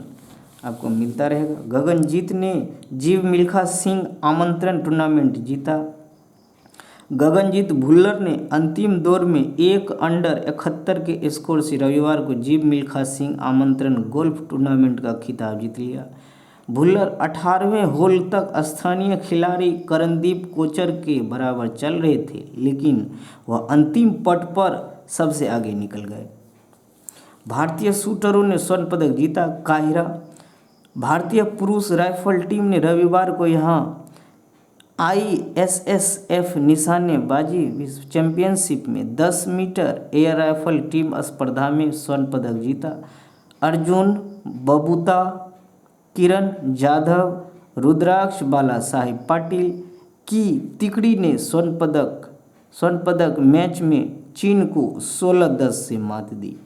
आपको मिलता रहेगा। गगनजीत ने जीव मिल्खा सिंह आमंत्रण टूर्नामेंट जीता। गगनजीत भुल्लर ने अंतिम दौर में 1 अंडर 71 के स्कोर से रविवार को जीव मिल्खा सिंह आमंत्रण गोल्फ टूर्नामेंट का खिताब जीत लिया। भुल्लर 18वें होल तक स्थानीय खिलाड़ी करणदीप कोचर के बराबर चल रहे थे, लेकिन वह अंतिम पट पर सबसे आगे निकल गए। भारतीय शूटरों ने स्वर्ण पदक जीता। काहिरा, भारतीय पुरुष राइफल टीम ने रविवार को यहां ISSF निशानेबाजी विश्व चैंपियनशिप में 10 मीटर एयर राइफल टीम स्पर्धा में स्वर्ण पदक जीता। अर्जुन बबूता, किरण जाधव, रुद्राक्ष बाला साहिब पाटिल की तिकड़ी ने स्वर्ण पदक मैच में चीन को 16-10 से मात दी।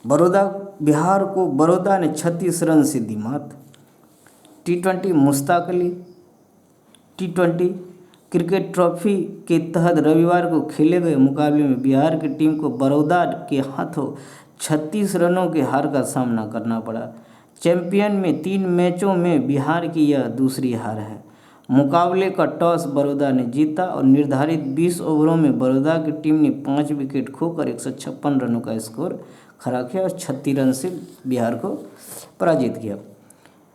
बिहार को बड़ौदा ने 36 रन से दी मात। T20 Mushtaq Ali T20 cricket trophy के तहत रविवार को खेले गए मुकाबले में बिहार की टीम को बड़ौदा के हाथों 36 रनों के हार का सामना करना पड़ा। चैंपियन में 3 मैचों में बिहार की यह दूसरी हार है। मुकाबले का टॉस बड़ौदा ने जीता और निर्धारित 20 ओवरों में बड़ौदा की टीम ने 5 विकेट खोकर 156 रनों का स्कोर खड़ा किया और 36 रन से बिहार को पराजित किया।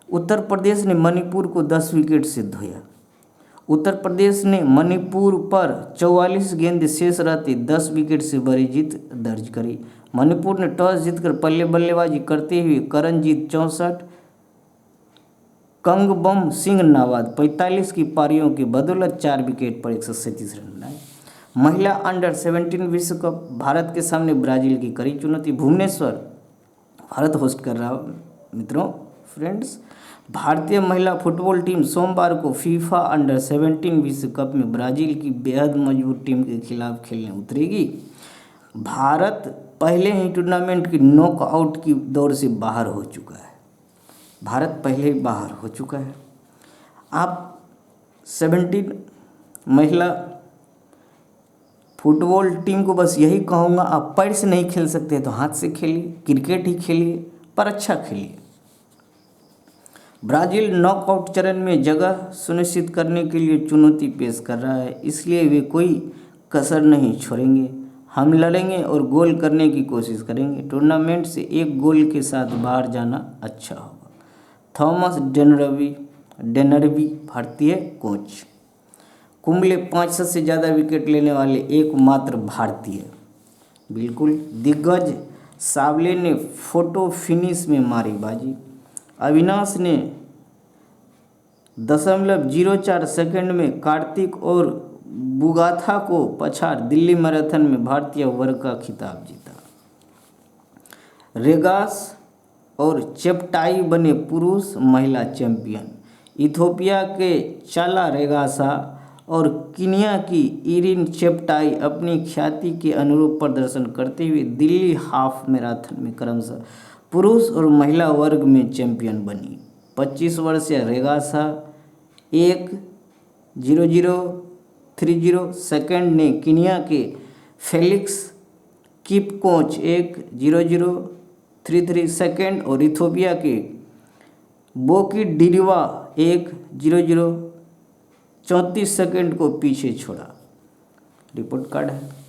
उत्तर प्रदेश ने मणिपुर को 10 विकेट से धोया। उत्तर प्रदेश ने मणिपुर पर 44 गेंद शेष रहते 10 विकेट से बड़ी जीत दर्ज करी। मणिपुर ने टॉस जीतकर पहले बल्लेबाजी करते हुए करणजीत 64, कंगबम सिंह नावाद 45 की पारियों की बदौलत 4 विकेट पर 137 रन बनाए। महिला अंडर 17 विश्व कप, भारत के सामने ब्राजील की कड़ी चुनौती। भुवनेश्वर भारत होस्ट कर रहा मित्रों फ्रेंड्स। भारतीय महिला फुटबॉल टीम सोमवार को फीफा अंडर 17 विश्व कप में ब्राजील की बेहद मजबूत टीम के खिलाफ खेलने उतरेगी। भारत पहले ही टूर्नामेंट की नॉकआउट की दौर से बाहर हो चुका है। भारत पहले ही बाहर हो चुका है। आप 17 महिला फुटबॉल टीम को बस यही कहूँगा, आप पैर से नहीं खेल सकते तो हाथ से खेलिए, क्रिकेट ही खेलिए, पर अच्छा खेलिए। ब्राज़ील नॉकआउट चरण में जगह सुनिश्चित करने के लिए चुनौती पेश कर रहा है, इसलिए वे कोई कसर नहीं छोड़ेंगे। हम लड़ेंगे और गोल करने की कोशिश करेंगे। टूर्नामेंट से एक गोल के साथ बाहर जाना अच्छा होगा। थॉमस डेनरवी भारतीय कोच। कुंबले 500 से ज़्यादा विकेट लेने वाले एकमात्र भारतीय। बिल्कुल। दिग्गज सावले ने फोटो फिनिश में मारी बाजी। अविनाश ने 0.04 सेकंड में कार्तिक और बुगाथा को पछाड़ दिल्ली मैराथन में भारतीय वर्ग का खिताब जीता। रेगास और चेप्टाई बने पुरुष महिला चैंपियन। इथियोपिया के चाला रेगासा और कीनिया की इरिन चेप्टाई अपनी ख्याति के अनुरूप प्रदर्शन करते हुए दिल्ली हाफ मैराथन में क्रमशः पुरुष और महिला वर्ग में चैंपियन बनी। 25 वर्षीय रेगासा 1:00:30 सेकंड ने कीनिया के फेलिक्स किपकोच 1:00:33 सेकंड और इथियोपिया के बोकी डिरिवा 1:00:34 सेकंड को पीछे छोड़ा। रिपोर्ट कार्ड है।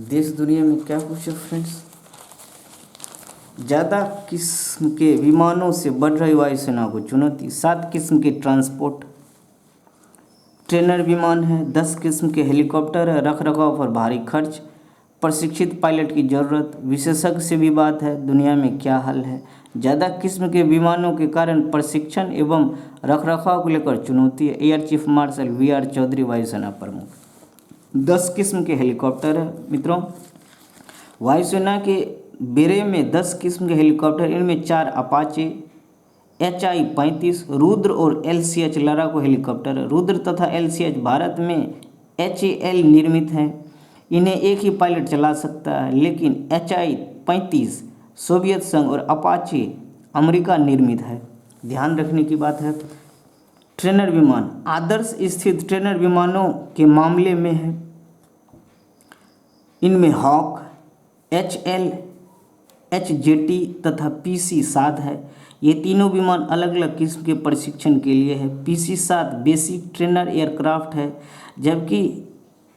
देश दुनिया में क्या कुछ है फ्रेंड्स। ज़्यादा किस्म के विमानों से बढ़ रही वायुसेना को चुनौती। 7 किस्म के ट्रांसपोर्ट ट्रेनर विमान है। 10 किस्म के हेलीकॉप्टर है। रखरखाव पर भारी खर्च। प्रशिक्षित पायलट की ज़रूरत। विशेषज्ञ से भी बात है। दुनिया में क्या हाल है। ज़्यादा किस्म के विमानों के कारण प्रशिक्षण एवं रखरखाव को लेकर चुनौती है। Air chief marshal VR Chaudhary वायुसेना प्रमुख। 10 किस्म के हेलीकॉप्टर है मित्रों। वायुसेना के बेड़े में 10 किस्म के हेलीकॉप्टर, इनमें 4 अपाचे HI-35 रुद्र और LCH लड़ाकू हेलीकॉप्टर है। रुद्र तथा LCH भारत में HAL निर्मित हैं। इन्हें एक ही पायलट चला सकता है, लेकिन HI-35 सोवियत संघ और अपाचे अमेरिका निर्मित है। ध्यान रखने की बात है। ट्रेनर विमान आदर्श स्थित ट्रेनर विमानों के मामले में है। इनमें हॉक, HL, HJT तथा PC-7 है। ये तीनों विमान अलग अलग किस्म के प्रशिक्षण के लिए है। PC-7 बेसिक ट्रेनर एयरक्राफ्ट है, जबकि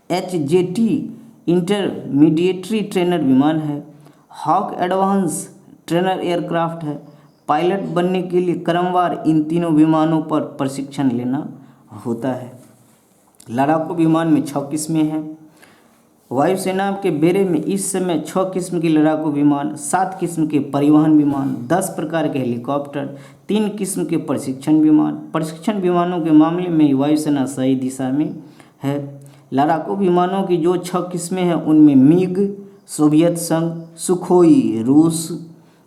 HJT इंटरमीडिएटरी ट्रेनर विमान है। हॉक एडवांस ट्रेनर एयरक्राफ्ट है। पायलट बनने के लिए क्रमवार इन तीनों विमानों पर प्रशिक्षण लेना होता है। लड़ाकू विमान में 6 किस्में हैं। वायुसेना के बेड़े में इस समय 6 किस्म के लड़ाकू विमान, 7 किस्म के परिवहन विमान, 10 प्रकार के हेलीकॉप्टर, 3 किस्म के प्रशिक्षण विमान। प्रशिक्षण विमानों के मामले में वायुसेना सही दिशा में है। लड़ाकू विमानों की जो 6 किस्में हैं उनमें मिग सोवियत संघ, सुखोई रूस,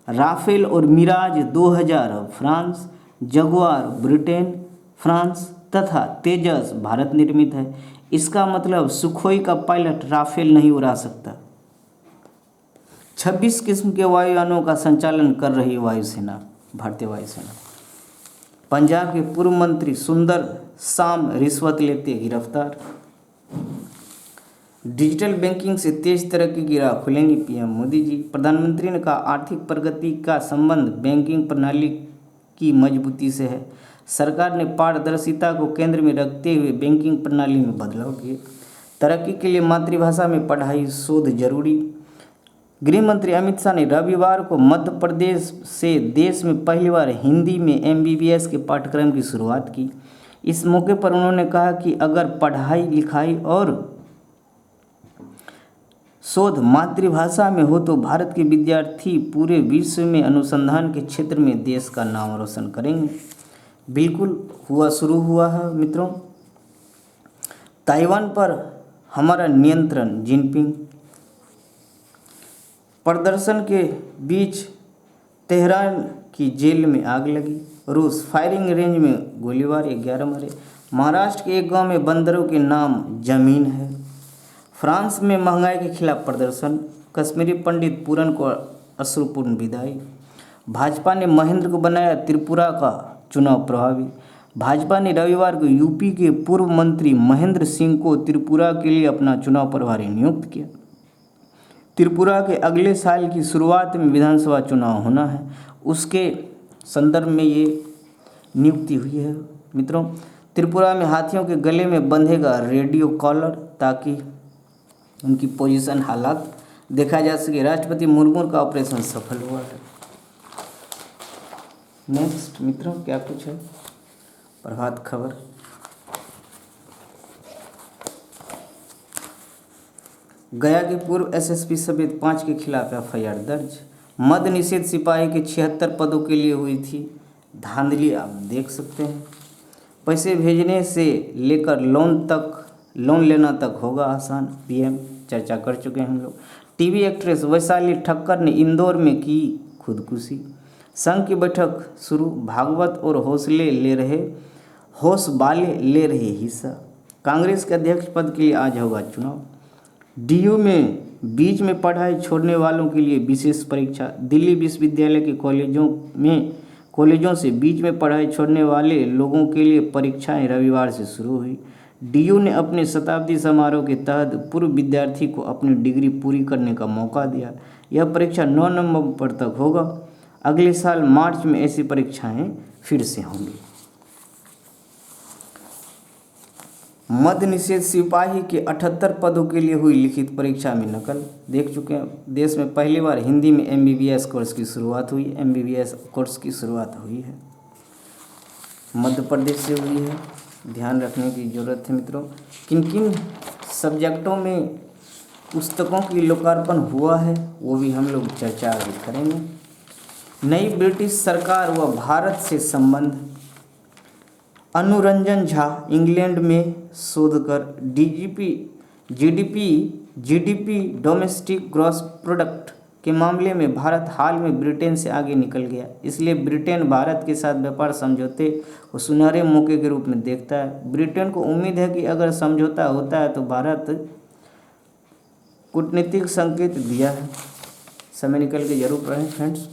राफेल और Mirage 2000 France, Jaguar Britain France तथा तेजस भारत निर्मित है। इसका मतलब सुखोई का पायलट राफेल नहीं उड़ा सकता। 26 किस्म के वायुयानों का संचालन कर रही है वायुसेना, भारतीय वायुसेना। पंजाब के पूर्व मंत्री सुंदर शाम रिश्वत लेते गिरफ्तार। डिजिटल बैंकिंग से तेज तरक्की की राह खुलेंगी PM मोदी जी। प्रधानमंत्री ने कहा आर्थिक प्रगति का संबंध बैंकिंग प्रणाली की मजबूती से है। सरकार ने पारदर्शिता को केंद्र में रखते हुए बैंकिंग प्रणाली में बदलाव किए। तरक्की के लिए मातृभाषा में पढ़ाई शोध जरूरी। गृह मंत्री अमित शाह ने रविवार को मध्य प्रदेश से देश में पहली बार हिंदी में MBBS के पाठ्यक्रम की शुरुआत की। इस मौके पर उन्होंने कहा कि अगर पढ़ाई लिखाई और शोध मातृभाषा में हो तो भारत के विद्यार्थी पूरे विश्व में अनुसंधान के क्षेत्र में देश का नाम रोशन करेंगे। बिल्कुल शुरू हुआ है मित्रों। ताइवान पर हमारा नियंत्रण, जिनपिंग। प्रदर्शन के बीच तेहरान की जेल में आग लगी। रूस फायरिंग रेंज में गोलीबार, 11 मरे। महाराष्ट्र के एक गांव में बंदरों के नाम जमीन है। फ्रांस में महंगाई के खिलाफ प्रदर्शन। कश्मीरी पंडित पूरन को अश्रुपूर्ण विदाई। भाजपा ने महेंद्र को बनाया त्रिपुरा का चुनाव प्रभावी। भाजपा ने रविवार को यूपी के पूर्व मंत्री महेंद्र सिंह को त्रिपुरा के लिए अपना चुनाव प्रभारी नियुक्त किया। त्रिपुरा के अगले साल की शुरुआत में विधानसभा चुनाव होना है, उसके संदर्भ में ये नियुक्ति हुई है। मित्रों, त्रिपुरा में हाथियों के गले में बंधेगा रेडियो कॉलर ताकि उनकी पोजीशन हालात देखा जा सके। राष्ट्रपति मुर्मू का ऑपरेशन सफल हुआ है। नेक्स्ट मित्रों क्या कुछ है प्रभात खबर। गया के पूर्व एसएसपी समेत 5 के खिलाफ एफआईआर दर्ज। मद्य निषेध सिपाही के 76 पदों के लिए हुई थी धांधली, आप देख सकते हैं। पैसे भेजने से लेकर लोन लेना तक होगा आसान, पीएम चर्चा कर चुके हैं हम लोग। टीवी एक्ट्रेस वैशाली ठक्कर ने इंदौर में की खुदकुशी। संघ की बैठक शुरू, भागवत और होशबाले ले रहे हिस्सा। कांग्रेस के अध्यक्ष पद के लिए आज होगा चुनाव। डीयू में बीच में पढ़ाई छोड़ने वालों के लिए विशेष परीक्षा। दिल्ली विश्वविद्यालय के कॉलेजों से बीच में पढ़ाई छोड़ने वाले लोगों के लिए परीक्षाएं रविवार से शुरू हुई। डीयू ने अपने शताब्दी समारोह के तहत पूर्व विद्यार्थी को अपनी डिग्री पूरी करने का मौका दिया। यह परीक्षा 9 नवंबर तक होगा। अगले साल मार्च में ऐसी परीक्षाएं फिर से होंगी। मद्य निषेध सिपाही के 78 पदों के लिए हुई लिखित परीक्षा में नकल, देख चुके हैं। देश में पहली बार हिंदी में एमबीबीएस कोर्स की शुरुआत हुई है। मध्य प्रदेश से हुई है, ध्यान रखने की ज़रूरत है मित्रों। किन किन सब्जेक्टों में पुस्तकों की लोकार्पण हुआ है वो भी हम लोग चर्चा आगे करेंगे। नई ब्रिटिश सरकार व भारत से संबंध। अनुरंजन झा इंग्लैंड में शोध कर जीडीपी डोमेस्टिक ग्रॉस प्रोडक्ट के मामले में भारत हाल में ब्रिटेन से आगे निकल गया। इसलिए ब्रिटेन भारत के साथ व्यापार समझौते को सुनहरे मौके के रूप में देखता है। ब्रिटेन को उम्मीद है कि अगर समझौता होता है तो भारत कूटनीतिक संकेत दिया है। समय निकल के जरूर पढ़ें फ्रेंड्स,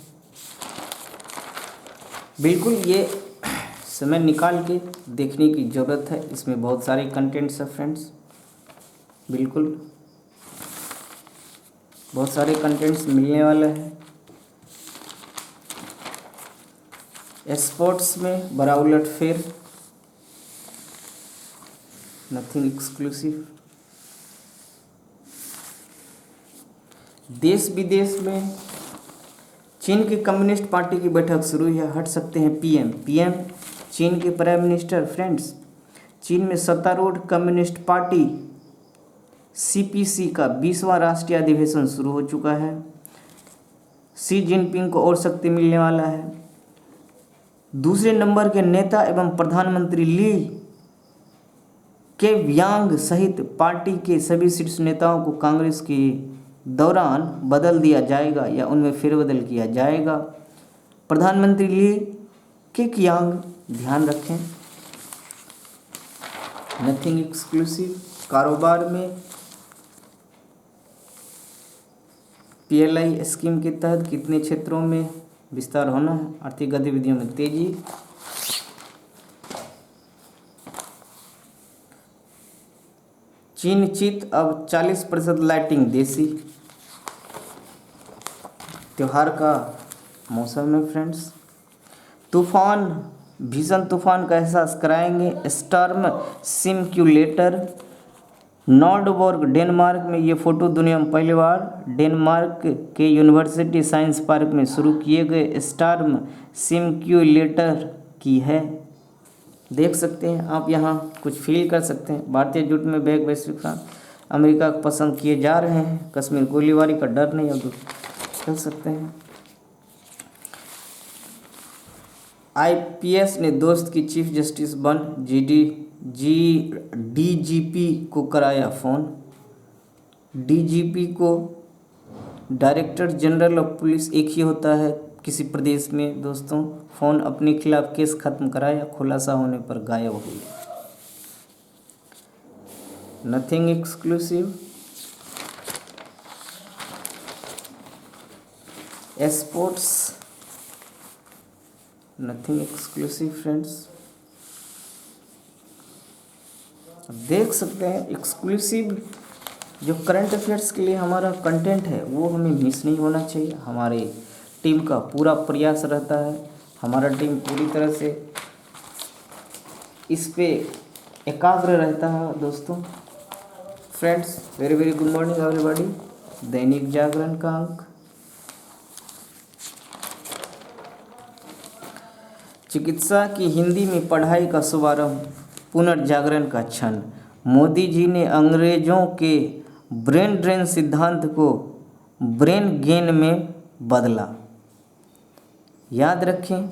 बिल्कुल ये समय निकाल के देखने की ज़रूरत है। इसमें बहुत सारे कंटेंट्स है फ्रेंड्स, बिल्कुल बहुत सारे कंटेंट्स मिलने वाला है। स्पोर्ट्स में बड़ा उलटफेर, नथिंग एक्सक्लूसिव। देश विदेश में चीन की कम्युनिस्ट पार्टी की बैठक शुरू है। हट सकते हैं पीएम चीन के प्राइम मिनिस्टर। फ्रेंड्स, चीन में सत्तारूढ़ कम्युनिस्ट पार्टी सीपीसी का 20वां राष्ट्रीय अधिवेशन शुरू हो चुका है। शी जिनपिंग को और शक्ति मिलने वाला है। दूसरे नंबर के नेता एवं प्रधानमंत्री ली केवियांग सहित पार्टी के सभी शीर्ष नेताओं को कांग्रेस के दौरान बदल दिया जाएगा या उनमें फेरबदल किया जाएगा। प्रधानमंत्री ली केवियांग, ध्यान रखें, नथिंग एक्सक्लूसिव। कारोबार में पीएलआई स्कीम के तहत कितने क्षेत्रों में विस्तार होना है। आर्थिक गतिविधियों में तेजी। चीन चित अब 40% लाइटिंग देसी। त्योहार का मौसम है फ्रेंड्स। तूफान, भीषण तूफान का एहसास कराएंगे स्टॉर्म सिम्युलेटर। नॉर्डबोर्ग डेनमार्क में ये फ़ोटो दुनिया में पहली बार डेनमार्क के यूनिवर्सिटी साइंस पार्क में शुरू किए गए स्टॉर्म सिम्युलेटर की है। देख सकते हैं आप, यहाँ कुछ फील कर सकते हैं। भारतीय जुट में बैग वैश्विक अमेरिका पसंद किए जा रहे हैं। कश्मीर गोलीबारी का डर नहीं, अब चल सकते हैं। आईपीएस ने दोस्त की चीफ जस्टिस बन डीजीपी को कराया फ़ोन। डीजीपी को डायरेक्टर जनरल ऑफ पुलिस एक ही होता है किसी प्रदेश में दोस्तों। फ़ोन अपने खिलाफ केस खत्म कराया, खुलासा होने पर गायब हो गया। Nothing exclusive. Sports, nothing exclusive friends. देख सकते हैं एक्सक्लूसिव जो करंट अफेयर्स के लिए हमारा कंटेंट है वो हमें मिस नहीं होना चाहिए। हमारे टीम का पूरा प्रयास रहता है, हमारा टीम पूरी तरह से इस पे एकाग्र रहता है दोस्तों। Friends, very very good morning everybody. Dainik Jagran का अंक चिकित्सा की हिंदी में पढ़ाई का शुभारंभ, पुनर्जागरण का क्षण। मोदी जी ने अंग्रेजों के ब्रेन ड्रेन सिद्धांत को ब्रेन गेन में बदला। याद रखें,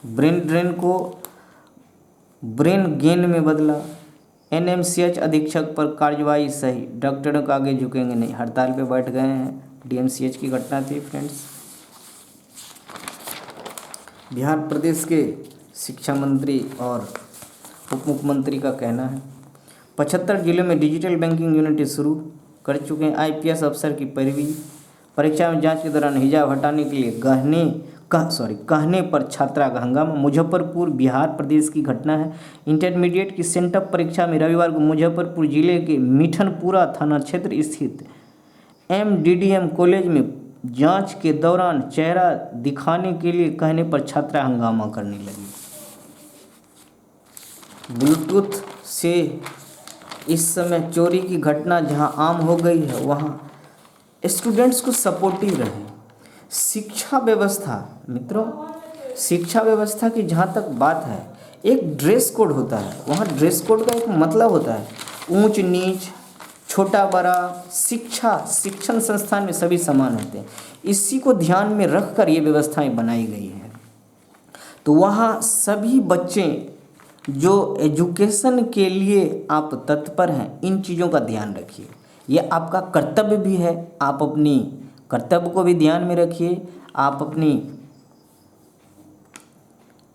ब्रेन ड्रेन को ब्रेन गेन में बदला। एनएमसीएच अधीक्षक पर कार्रवाई सही, डॉक्टरों को आगे झुकेंगे नहीं, हड़ताल पे बैठ गए हैं। डीएमसीएच की घटना थी फ्रेंड्स। बिहार प्रदेश के शिक्षा मंत्री और उप मुख्यमंत्री का कहना है 75 जिलों में डिजिटल बैंकिंग यूनिट शुरू कर चुके हैं। आईपीएस अफसर की पैरवी, परीक्षा में जांच के दौरान हिजाब हटाने के लिए कहने पर छात्रा का हंगामा। मुजफ्फरपुर बिहार प्रदेश की घटना है। इंटरमीडिएट की सेंटअप परीक्षा में रविवार को मुजफ्फरपुर जिले के मिठनपुरा थाना क्षेत्र स्थित एमडीडीएम कॉलेज में जांच के दौरान चेहरा दिखाने के लिए कहने पर छात्रा हंगामा करने लगी। ब्लूटूथ से इस समय चोरी की घटना जहां आम हो गई है, वहां स्टूडेंट्स को सपोर्टिव रहे। शिक्षा व्यवस्था मित्रों, शिक्षा व्यवस्था की जहाँ तक बात है, एक ड्रेस कोड होता है। वहाँ ड्रेस कोड का एक मतलब होता है ऊंच नीच, छोटा बड़ा। शिक्षण संस्थान में सभी समान होते हैं। इसी को ध्यान में रखकर ये व्यवस्थाएं बनाई गई हैं। तो वहाँ सभी बच्चे जो एजुकेशन के लिए आप तत्पर हैं, इन चीज़ों का ध्यान रखिए। ये आपका कर्तव्य भी है। आप अपनी कर्तव्य को भी ध्यान में रखिए। आप अपनी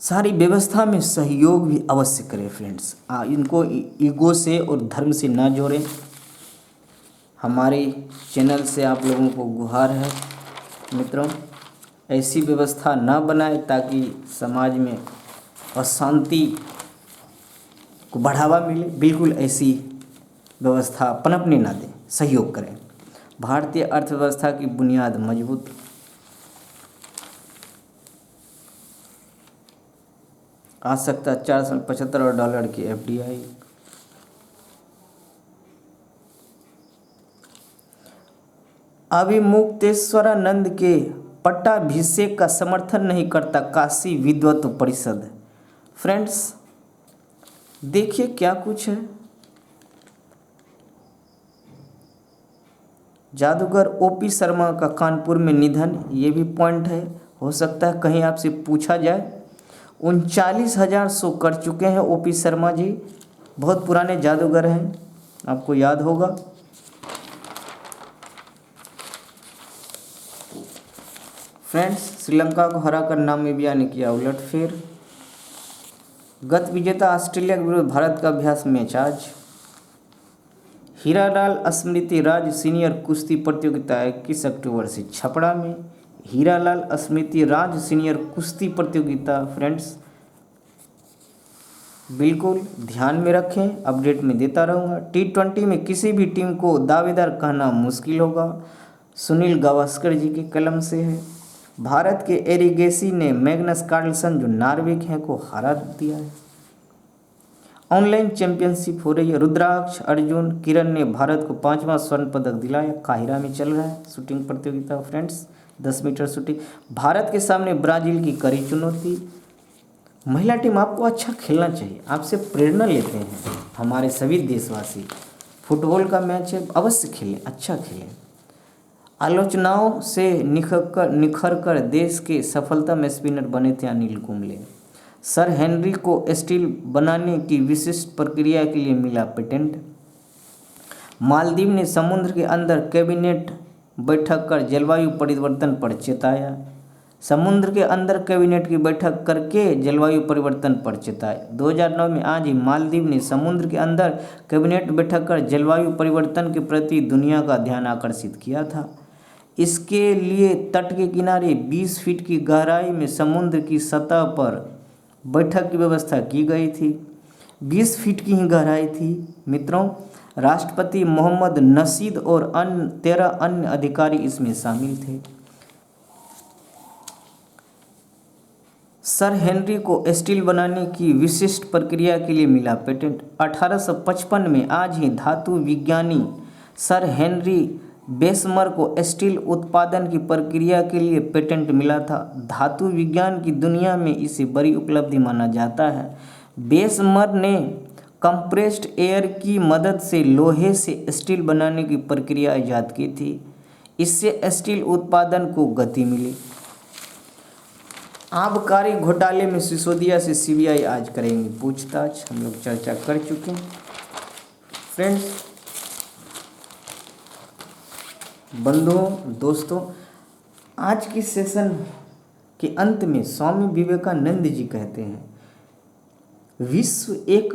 सारी व्यवस्था में सहयोग भी अवश्य करें फ्रेंड्स। इनको ईगो से और धर्म से ना जोड़ें। हमारे चैनल से आप लोगों को गुहार है मित्रों, ऐसी व्यवस्था ना बनाएं ताकि समाज में अशांति को बढ़ावा मिले। बिल्कुल ऐसी व्यवस्था पनपने ना दें, सहयोग करें। भारतीय अर्थव्यवस्था की बुनियाद मजबूत। आ सकता है $475 की एफडीआई। अभिमुक्तेश्वरानंद के पट्टाभिषेक का समर्थन नहीं करता काशी विद्वत परिषद। फ्रेंड्स देखिए क्या कुछ है। जादूगर ओपी शर्मा का कानपुर में निधन, ये भी पॉइंट है। हो सकता है कहीं आपसे पूछा जाए। 39,000 शो कर चुके हैं ओपी शर्मा जी, बहुत पुराने जादूगर हैं, आपको याद होगा। फ्रेंड्स, श्रीलंका को हराकर नामीबिया ने किया उलटफेर। गत विजेता ऑस्ट्रेलिया के विरुद्ध भारत का अभ्यास मैच आज। हीरालाल स्मृति राज्य सीनियर कुश्ती प्रतियोगिता 21 अक्टूबर से छपरा में। हीरालाल स्मृति राज्य सीनियर कुश्ती प्रतियोगिता फ्रेंड्स बिल्कुल ध्यान में रखें, अपडेट में देता रहूँगा। T20 में किसी भी टीम को दावेदार कहना मुश्किल होगा, सुनील गावस्कर जी के कलम से है। भारत के एरिगेसी ने मैग्नस कार्लसन जो नॉर्वे के हैं को हरा दिया है। ऑनलाइन चैंपियनशिप हो रही है। रुद्राक्ष अर्जुन किरण ने भारत को 5वां स्वर्ण पदक दिलाया। काहिरा में चल रहा है शूटिंग प्रतियोगिता फ्रेंड्स, 10 मीटर शूटिंग। भारत के सामने ब्राज़ील की कड़ी चुनौती। महिला टीम आपको अच्छा खेलना चाहिए, आपसे प्रेरणा लेते हैं हमारे सभी देशवासी। फुटबॉल का मैच है, अवश्य खेलें, अच्छा खेलें। आलोचनाओं से निखर कर देश के सफलतम स्पिनर बने थे अनिल कुंबले। सर हेनरी को स्टील बनाने की विशिष्ट प्रक्रिया के लिए मिला पेटेंट। मालदीव ने समुद्र के अंदर कैबिनेट बैठक कर जलवायु परिवर्तन पर चेताया। समुद्र के अंदर कैबिनेट की बैठक करके जलवायु परिवर्तन पर चेताया। 2009 में आज ही मालदीव ने समुद्र के अंदर कैबिनेट बैठक कर जलवायु परिवर्तन के प्रति दुनिया का ध्यान आकर्षित किया था। इसके लिए तट के किनारे 20 फीट की गहराई में समुद्र की सतह पर बैठक की व्यवस्था की गई थी। 20 फीट की ही गहराई थी मित्रों। राष्ट्रपति मोहम्मद नशीद और अन्य 13 अन्य अधिकारी इसमें शामिल थे। सर हेनरी को स्टील बनाने की विशिष्ट प्रक्रिया के लिए मिला पेटेंट। 1855 में आज ही धातु विज्ञानी सर हेनरी बेसमर को स्टील उत्पादन की प्रक्रिया के लिए पेटेंट मिला था। धातु विज्ञान की दुनिया में इसे बड़ी उपलब्धि माना जाता है। बेसमर ने कंप्रेस्ड एयर की मदद से लोहे से स्टील बनाने की प्रक्रिया ईजाद की थी। इससे स्टील उत्पादन को गति मिली। आबकारी घोटाले में सिसोदिया से सीबीआई आज करेंगी पूछताछ, हम लोग चर्चा कर चुके हैं। फ्रेंड्स, बंधुओं, दोस्तों, आज की सेशन के अंत में स्वामी विवेकानंद जी कहते हैं, विश्व एक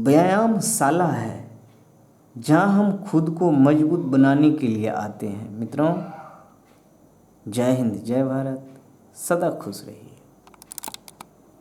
व्यायामशाला है जहां हम खुद को मजबूत बनाने के लिए आते हैं। मित्रों, जय हिंद, जय भारत, सदा खुश रहिए।